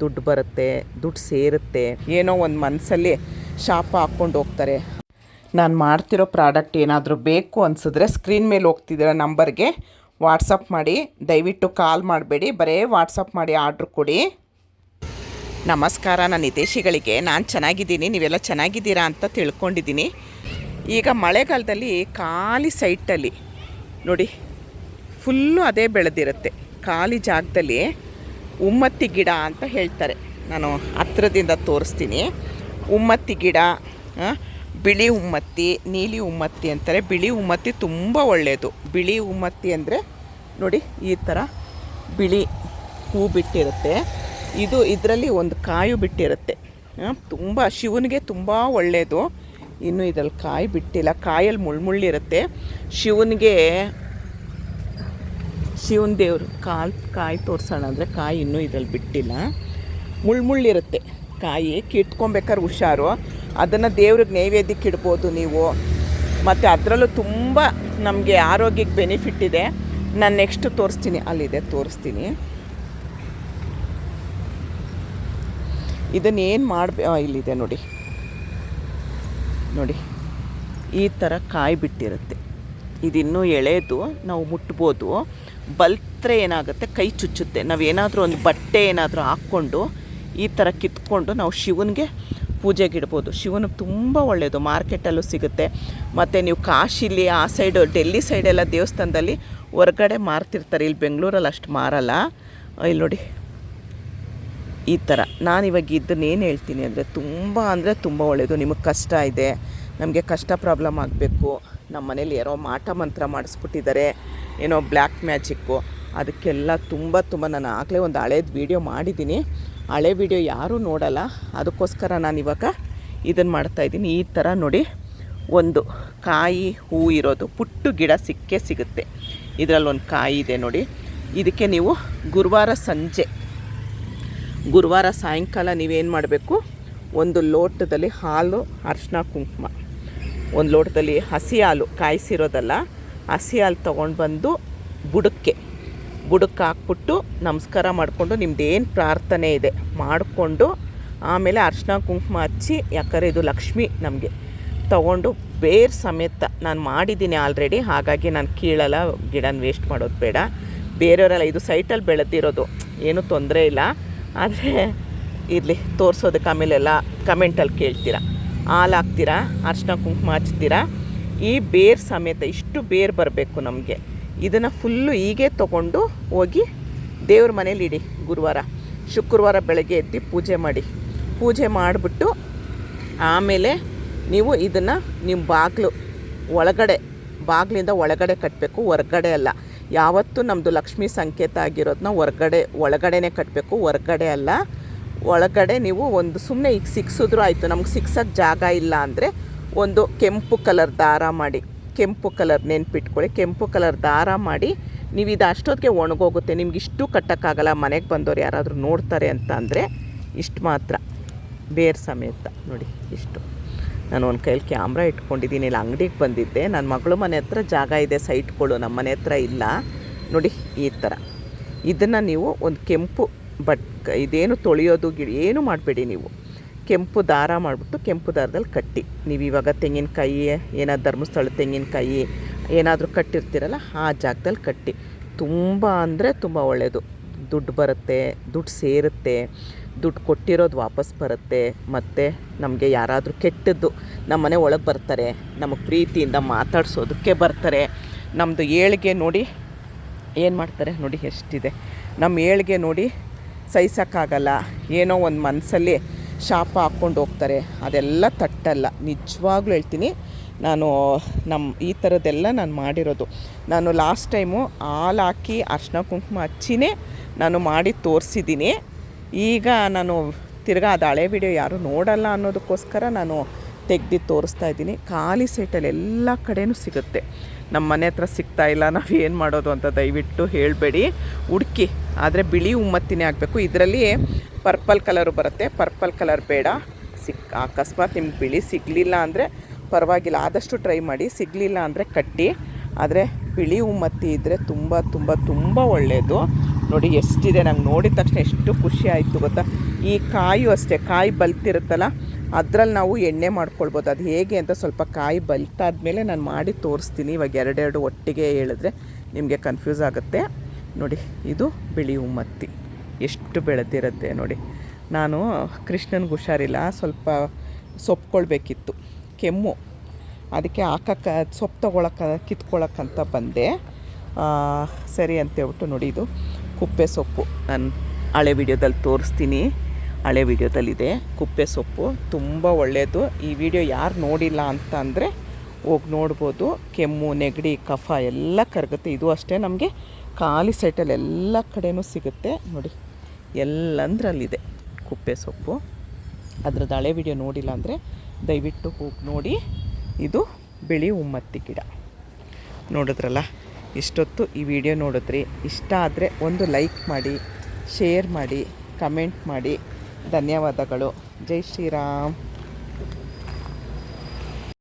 ದುಡ್ಡು ಬರುತ್ತೆ, ದುಡ್ಡು ಸೇರುತ್ತೆ, ಏನೋ ಒಂದು ಮನಸ್ಸಲ್ಲಿ ಶಾಪ ಹಾಕ್ಕೊಂಡು ಹೋಗ್ತಾರೆ. ನಾನು ಮಾಡ್ತಿರೋ ಪ್ರಾಡಕ್ಟ್ ಏನಾದರೂ ಬೇಕು ಅನಿಸಿದ್ರೆ ಸ್ಕ್ರೀನ್ ಮೇಲೆ ಹೋಗ್ತಿದ್ದೀರ ನಂಬರ್ಗೆ ವಾಟ್ಸಪ್ ಮಾಡಿ. ದಯವಿಟ್ಟು ಕಾಲ್ ಮಾಡಬೇಡಿ, ಬರೀ ವಾಟ್ಸಪ್ ಮಾಡಿ ಆರ್ಡ್ರ್ ಕೊಡಿ. ನಮಸ್ಕಾರ ನನ್ನ ಹಿತೈಷಿಗಳಿಗೆ. ನಾನು ಚೆನ್ನಾಗಿದ್ದೀನಿ, ನೀವೆಲ್ಲ ಚೆನ್ನಾಗಿದ್ದೀರಾ ಅಂತ ತಿಳ್ಕೊಂಡಿದ್ದೀನಿ. ಈಗ ಮಳೆಗಾಲದಲ್ಲಿ ಖಾಲಿ ಸೈಟಲ್ಲಿ ನೋಡಿ ಫುಲ್ಲು ಅದೇ ಬೆಳೆದಿರುತ್ತೆ. ಖಾಲಿ ಜಾಗದಲ್ಲಿ ಉಮ್ಮತ್ತಿ ಗಿಡ ಅಂತ ಹೇಳ್ತಾರೆ. ನಾನು ಹತ್ರದಿಂದ ತೋರಿಸ್ತೀನಿ. ಉಮ್ಮತ್ತಿ ಗಿಡ, ಬಿಳಿ ಉಮ್ಮತ್ತಿ, ನೀಲಿ ಉಮ್ಮತ್ತಿ ಅಂತಾರೆ. ಬಿಳಿ ಉಮ್ಮತ್ತಿ ತುಂಬ ಒಳ್ಳೆಯದು. ಬಿಳಿ ಉಮ್ಮತ್ತಿ ಅಂದರೆ ನೋಡಿ ಈ ಥರ ಬಿಳಿ ಹೂ ಬಿಟ್ಟಿರುತ್ತೆ. ಇದರಲ್ಲಿ ಒಂದು ಕಾಯಿ ಬಿಟ್ಟಿರುತ್ತೆ. ತುಂಬ ಶಿವನಿಗೆ ತುಂಬ ಒಳ್ಳೆಯದು. ಇನ್ನು ಇದರಲ್ಲಿ ಕಾಯಿ ಬಿಟ್ಟಿಲ್ಲ, ಕಾಯಲ್ಲಿ ಮುಳ್ಳಿರುತ್ತೆ. ಶಿವನ ದೇವರು ಕಾಯಿ ತೋರಿಸೋಣ ಅಂದರೆ ಕಾಯಿ ಇನ್ನೂ ಇದರಲ್ಲಿ ಬಿಟ್ಟಿಲ್ಲ. ಮುಳ್ಳಿರುತ್ತೆ ಕಾಯಿ, ಕಿಟ್ಕೊಬೇಕಾದ್ರೆ ಹುಷಾರು. ಅದನ್ನು ದೇವ್ರಿಗೆ ನೈವೇದ್ಯಕ್ಕೆ ಇಡ್ಬೋದು ನೀವು. ಮತ್ತು ಅದರಲ್ಲೂ ತುಂಬ ನಮಗೆ ಆರೋಗ್ಯಕ್ಕೆ ಬೆನಿಫಿಟ್ ಇದೆ. ನಾನು ನೆಕ್ಸ್ಟ್ ತೋರಿಸ್ತೀನಿ, ಅಲ್ಲಿದೆ ತೋರಿಸ್ತೀನಿ. ಇದನ್ನೇನು ಇಲ್ಲಿದೆ ನೋಡಿ ಈ ಥರ ಕಾಯಿ ಬಿಟ್ಟಿರುತ್ತೆ. ಇದಿನ್ನೂ ಎಳೆದು ನಾವು ಮುಟ್ಬೋದು. ಬಲ್ತ್ರೆ ಏನಾಗುತ್ತೆ, ಕೈ ಚುಚ್ಚುತ್ತೆ. ನಾವೇನಾದರೂ ಒಂದು ಬಟ್ಟೆ ಏನಾದರೂ ಹಾಕ್ಕೊಂಡು ಈ ಥರ ಕಿತ್ಕೊಂಡು ನಾವು ಶಿವನಿಗೆ ಪೂಜೆಗಿಡ್ಬೋದು. ಶಿವನಿಗೆ ತುಂಬ ಒಳ್ಳೆಯದು. ಮಾರ್ಕೆಟಲ್ಲೂ ಸಿಗುತ್ತೆ. ಮತ್ತು ನೀವು ಕಾಶಿಲಿ ಆ ಸೈಡು ಡೆಲ್ಲಿ ಸೈಡೆಲ್ಲ ದೇವಸ್ಥಾನದಲ್ಲಿ ಹೊರ್ಗಡೆ ಮಾರ್ತಿರ್ತಾರೆ. ಇಲ್ಲಿ ಬೆಂಗಳೂರಲ್ಲಿ ಅಷ್ಟು ಮಾರಲ್ಲ. ಇಲ್ಲಿ ನೋಡಿ ಈ ಥರ. ನಾನಿವಾಗ ಇದನ್ನೇನು ಹೇಳ್ತೀನಿ ಅಂದರೆ ತುಂಬ ಒಳ್ಳೆಯದು. ನಿಮಗೆ ಕಷ್ಟ ಇದೆ, ನಮಗೆ ಕಷ್ಟ ಪ್ರಾಬ್ಲಮ್ ಆಗಬೇಕು, ನಮ್ಮ ಮನೇಲಿ ಯಾರೋ ಮಾಟ ಮಂತ್ರ ಮಾಡಿಸ್ಬಿಟ್ಟಿದ್ದಾರೆ, ಏನೋ ಬ್ಲ್ಯಾಕ್ ಮ್ಯಾಜಿಕ್ಕು, ಅದಕ್ಕೆಲ್ಲ ತುಂಬ ನಾನು ಆಗಲೇ ಒಂದು ಹಳೇದು ವೀಡಿಯೋ ಮಾಡಿದ್ದೀನಿ. ಹಳೆ ವೀಡಿಯೋ ಯಾರೂ ನೋಡಲ್ಲ, ಅದಕ್ಕೋಸ್ಕರ ನಾನಿವಾಗ ಇದನ್ನು ಮಾಡ್ತಾಯಿದ್ದೀನಿ. ಈ ಥರ ನೋಡಿ ಒಂದು ಕಾಯಿ ಹೂ ಇರೋದು ಪುಟ್ಟು ಗಿಡ ಸಿಗುತ್ತೆ. ಇದರಲ್ಲಿ ಒಂದು ಕಾಯಿ ಇದೆ ನೋಡಿ. ಇದಕ್ಕೆ ನೀವು ಗುರುವಾರ ಸಾಯಂಕಾಲ ನೀವೇನು ಮಾಡಬೇಕು, ಒಂದು ಲೋಟದಲ್ಲಿ ಹಾಲು, ಅರಿಶಿನ, ಕುಂಕುಮ, ಒಂದು ಲೋಟದಲ್ಲಿ ಹಸಿ ಹಾಲು, ಕಾಯಿಸಿರೋದಲ್ಲ, ಹಸಿ ಹಾಲು ತೊಗೊಂಡು ಬಂದು ಬುಡಕ್ಕೆ ಹಾಕ್ಬಿಟ್ಟು ನಮಸ್ಕಾರ ಮಾಡಿಕೊಂಡು ನಿಮ್ಮದೇನು ಪ್ರಾರ್ಥನೆ ಇದೆ ಮಾಡಿಕೊಂಡು ಆಮೇಲೆ ಅರಿಶಿನ ಕುಂಕುಮ ಹಚ್ಚಿ, ಯಾಕಂದರೆ ಇದು ಲಕ್ಷ್ಮಿ ನಮಗೆ ತೊಗೊಂಡು ಬೇರೆ ಸಮೇತ ನಾನು ಮಾಡಿದ್ದೀನಿ ಆಲ್ರೆಡಿ, ಹಾಗಾಗಿ ನಾನು ಕೀಳಲ್ಲ. ಗಿಡನ ವೇಸ್ಟ್ ಮಾಡೋದು ಬೇಡ. ಬೇರೆಯವರೆಲ್ಲ ಇದು ಸೈಟಲ್ಲಿ ಬೆಳೆದಿರೋದು, ಏನೂ ತೊಂದರೆ ಇಲ್ಲ. ಆದರೆ ಇರಲಿ ತೋರಿಸೋದಕ್ಕೆ ಆಮೇಲೆಲ್ಲ ಕಮೆಂಟಲ್ಲಿ ಕೇಳ್ತೀರಾ. ಹಾಲು ಹಾಕ್ತೀರಾ, ಅರಿಶಿನ ಕುಂಕುಮ ಹಚ್ತೀರಾ, ಈ ಬೇರು ಸಮೇತ ಇಷ್ಟು ಬೇರು ಬರಬೇಕು ನಮಗೆ. ಇದನ್ನು ಫುಲ್ಲು ಹೀಗೆ ತೊಗೊಂಡು ಹೋಗಿ ದೇವ್ರ ಮನೇಲಿ ಇಡಿ. ಶುಕ್ರವಾರ ಬೆಳಗ್ಗೆ ಎದ್ದು ಪೂಜೆ ಮಾಡಿಬಿಟ್ಟು ಆಮೇಲೆ ನೀವು ಇದನ್ನು ನಿಮ್ಮ ಬಾಗಿಲಿಂದ ಒಳಗಡೆ ಕಟ್ಟಬೇಕು, ಹೊರ್ಗಡೆ ಅಲ್ಲ. ಯಾವತ್ತೂ ನಮ್ಮದು ಲಕ್ಷ್ಮೀ ಸಂಕೇತ ಆಗಿರೋದನ್ನ ಒಳಗಡೆನೇ ಕಟ್ಟಬೇಕು, ಹೊರ್ಗಡೆ ಅಲ್ಲ. ಒಳಗಡೆ ನೀವು ಒಂದು ಸುಮ್ಮನೆ ಈಗ ಸಿಕ್ಸಿದ್ರೂ ಆಯಿತು. ನಮ್ಗೆ ಸಿಕ್ಸೋಕ್ಕೆ ಜಾಗ ಇಲ್ಲ ಅಂದರೆ ಒಂದು ಕೆಂಪು ಕಲರ್ ದಾರ ಮಾಡಿ, ಕೆಂಪು ಕಲರ್ ನೆನ್ಪಿಟ್ಕೊಳ್ಳಿ, ಕೆಂಪು ಕಲರ್ ದಾರ ಮಾಡಿ ನೀವು ಇದು ಅಷ್ಟೊತ್ತಿಗೆ ಒಣಗೋಗುತ್ತೆ. ನಿಮ್ಗೆ ಇಷ್ಟು ಕಟ್ಟೋಕ್ಕಾಗಲ್ಲ, ಮನೆಗೆ ಬಂದವ್ರು ಯಾರಾದರೂ ನೋಡ್ತಾರೆ ಅಂತ ಅಂದರೆ ಇಷ್ಟು ಮಾತ್ರ ಬೇರು ಸಮೇತ ನೋಡಿ ಇಷ್ಟು. ನಾನು ಒಂದು ಕೈಯಲ್ಲಿ ಕ್ಯಾಮ್ರಾ ಇಟ್ಕೊಂಡಿದ್ದೀನಿ. ಇಲ್ಲಿ ಅಂಗಡಿಗೆ ಬಂದಿದ್ದೆ. ನನ್ನ ಮಗಳು ಮನೆ ಹತ್ರ ಜಾಗ ಇದೆ, ಸೈಟ್ಗಳು ನಮ್ಮ ಮನೆ ಹತ್ರ ಇಲ್ಲ ನೋಡಿ. ಈ ಥರ ಇದನ್ನು ನೀವು ಒಂದು ಕೆಂಪು ಇದೇನು ತೊಳೆಯೋದು ಏನು ಮಾಡಬೇಡಿ. ನೀವು ಕೆಂಪು ದಾರ ಮಾಡಿಬಿಟ್ಟು ಕೆಂಪು ದಾರದಲ್ಲಿ ಕಟ್ಟಿ, ನೀವು ಇವಾಗ ತೆಂಗಿನಕಾಯಿ ಏನಾದ್ರು ಧರ್ಮಸ್ಥಳ ತೆಂಗಿನಕಾಯಿ ಏನಾದರೂ ಕಟ್ಟಿರ್ತೀರಲ್ಲ ಆ ಜಾಗದಲ್ಲಿ ಕಟ್ಟಿ. ತುಂಬ ಅಂದರೆ ತುಂಬ ಒಳ್ಳೆಯದು. ದುಡ್ಡು ಬರುತ್ತೆ, ದುಡ್ಡು ಸೇರುತ್ತೆ, ದುಡ್ಡು ಕೊಟ್ಟಿರೋದು ವಾಪಸ್ ಬರುತ್ತೆ. ಮತ್ತು ನಮಗೆ ಯಾರಾದರೂ ಕೆಟ್ಟದ್ದು ನಮ್ಮ ಮನೆ ಒಳಗೆ ಬರ್ತಾರೆ, ನಮಗೆ ಪ್ರೀತಿಯಿಂದ ಮಾತಾಡ್ಸೋದಕ್ಕೆ ಬರ್ತಾರೆ. ನಮ್ಮದು ಏಳಿಗೆ ನೋಡಿ ಏನು ಮಾಡ್ತಾರೆ ನೋಡಿ ಎಷ್ಟಿದೆ. ನಮ್ಮ ಏಳಿಗೆ ನೋಡಿ ಸಹಿಸೋಕ್ಕಾಗಲ್ಲ, ಏನೋ ಒಂದು ಮನಸ್ಸಲ್ಲಿ ಶಾಪ ಹಾಕ್ಕೊಂಡು ಹೋಗ್ತಾರೆ. ಅದೆಲ್ಲ ತಟ್ಟಲ್ಲ. ನಿಜವಾಗ್ಲೂ ಹೇಳ್ತೀನಿ, ನಾನು ಈ ಥರದ್ದೆಲ್ಲ ನಾನು ಮಾಡಿರೋದು. ನಾನು ಲಾಸ್ಟ್ ಟೈಮು ಹಾಲು ಹಾಕಿ ಅರಿಶಿನ ಕುಂಕುಮ ಹಚ್ಚಿನೇ ನಾನು ಮಾಡಿ ತೋರಿಸಿದ್ದೀನಿ. ಈಗ ನಾನು ತಿರ್ಗಾ ಅದು ಹಳೆ ವಿಡಿಯೋ ಯಾರೂ ನೋಡಲ್ಲ ಅನ್ನೋದಕ್ಕೋಸ್ಕರ ನಾನು ತೆಗ್ದು ತೋರಿಸ್ತಾ ಇದ್ದೀನಿ. ಖಾಲಿ ಸೈಟಲ್ಲಿ ಎಲ್ಲ ಕಡೆಯೂ ಸಿಗುತ್ತೆ. ನಮ್ಮ ಮನೆ ಹತ್ರ ಸಿಗ್ತಾಯಿಲ್ಲ, ನಾವು ಏನು ಮಾಡೋದು ಅಂತ ದಯವಿಟ್ಟು ಹೇಳಬೇಡಿ, ಹುಡುಕಿ. ಆದರೆ ಬಿಳಿ ಉಮ್ಮತ್ತಿನೇ ಆಗಬೇಕು. ಇದರಲ್ಲಿ ಪರ್ಪಲ್ ಕಲರು ಬರುತ್ತೆ, ಪರ್ಪಲ್ ಕಲರ್ ಬೇಡ. ಅಕಸ್ಮಾತ್ ನಿಮ್ಗೆ ಬಿಳಿ ಸಿಗಲಿಲ್ಲ ಅಂದರೆ ಪರವಾಗಿಲ್ಲ, ಆದಷ್ಟು ಟ್ರೈ ಮಾಡಿ. ಸಿಗಲಿಲ್ಲ ಅಂದರೆ ಕಟ್ಟಿ. ಆದರೆ ಬಿಳಿ ಉಮ್ಮತ್ತಿ ಇದ್ದರೆ ತುಂಬ ತುಂಬ ತುಂಬ ಒಳ್ಳೆಯದು. ನೋಡಿ ಎಷ್ಟಿದೆ, ನಂಗೆ ನೋಡಿದ ತಕ್ಷಣ ಎಷ್ಟು ಖುಷಿ ಆಯಿತು ಗೊತ್ತಾ. ಈ ಕಾಯಿ ಅಷ್ಟೇ, ಕಾಯಿ ಬಲ್ತಿರುತ್ತಲ್ಲ ಅದರಲ್ಲಿ ನಾವು ಎಣ್ಣೆ ಮಾಡ್ಕೊಳ್ಬೋದು. ಅದು ಹೇಗೆ ಅಂತ ಸ್ವಲ್ಪ ಕಾಯಿ ಬಲ್ತಾದ್ಮೇಲೆ ನಾನು ಮಾಡಿ ತೋರಿಸ್ತೀನಿ. ಇವಾಗ ಎರಡೆರಡು ಒಟ್ಟಿಗೆ ಹೇಳಿದ್ರೆ ನಿಮಗೆ ಕನ್ಫ್ಯೂಸ್ ಆಗುತ್ತೆ. ನೋಡಿ, ಇದು ಬಿಳಿ ಉಮ್ಮತ್ತಿ ಎಷ್ಟು ಬೆಳೆದಿರುತ್ತೆ ನೋಡಿ. ನಾನು ಕೃಷ್ಣನಿಗೆ ಹುಷಾರಿಲ್ಲ, ಸ್ವಲ್ಪ ಸೊಪ್ಪುಕೊಳ್ಬೇಕಿತ್ತು, ಕೆಮ್ಮು, ಅದಕ್ಕೆ ಹಾಕಕ್ಕೆ ಸೊಪ್ಪು ಕಿತ್ಕೊಳ್ಳೋಕ್ಕಂತ ಬಂದೆ. ಸರಿ ಅಂತೇಳ್ಬಿಟ್ಟು ನೋಡಿ, ಇದು ಕುಪ್ಪೆ ಸೊಪ್ಪು ನಾನು ಹಳೆ ವಿಡಿಯೋದಲ್ಲಿ ತೋರಿಸ್ತೀನಿ. ಹಳೆ ವಿಡಿಯೋದಲ್ಲಿದೆ ಕುಪ್ಪೆ ಸೊಪ್ಪು, ತುಂಬ ಒಳ್ಳೆಯದು. ಈ ವಿಡಿಯೋ ಯಾರು ನೋಡಿಲ್ಲ ಅಂತ ಅಂದರೆ ಹೋಗಿ ನೋಡ್ಬೋದು. ಕೆಮ್ಮು, ನೆಗಡಿ, ಕಫ ಎಲ್ಲ ಕರಗುತ್ತೆ. ಇದು ಅಷ್ಟೇ, ನಮಗೆ ಖಾಲಿ ಸೈಟಲ್ಲಿ ಎಲ್ಲ ಕಡೆಯೂ ಸಿಗುತ್ತೆ ನೋಡಿ, ಎಲ್ಲಂದ್ರಲ್ಲಿದೆ ಕುಪ್ಪೆ ಸೊಪ್ಪು. ಅದ್ರದ್ದು ಹಳೆ ವಿಡಿಯೋ ನೋಡಿಲ್ಲ ಅಂದರೆ ದಯವಿಟ್ಟು ಹೋಗಿ ನೋಡಿ. ಇದು ಬಿಳಿ ಉಮ್ಮತ್ತಿ ಗಿಡ ನೋಡಿದ್ರಲ್ಲ. ಇಷ್ಟೊತ್ತು ಈ ವಿಡಿಯೋ ನೋಡಿದ್ರಿ. ಇಷ್ಟ ಆದರೆ ಒಂದು ಲೈಕ್ ಮಾಡಿ, ಶೇರ್ ಮಾಡಿ, ಕಮೆಂಟ್ ಮಾಡಿ. ಧನ್ಯವಾದಗಳು. ಜೈ ಶ್ರೀರಾಮ್.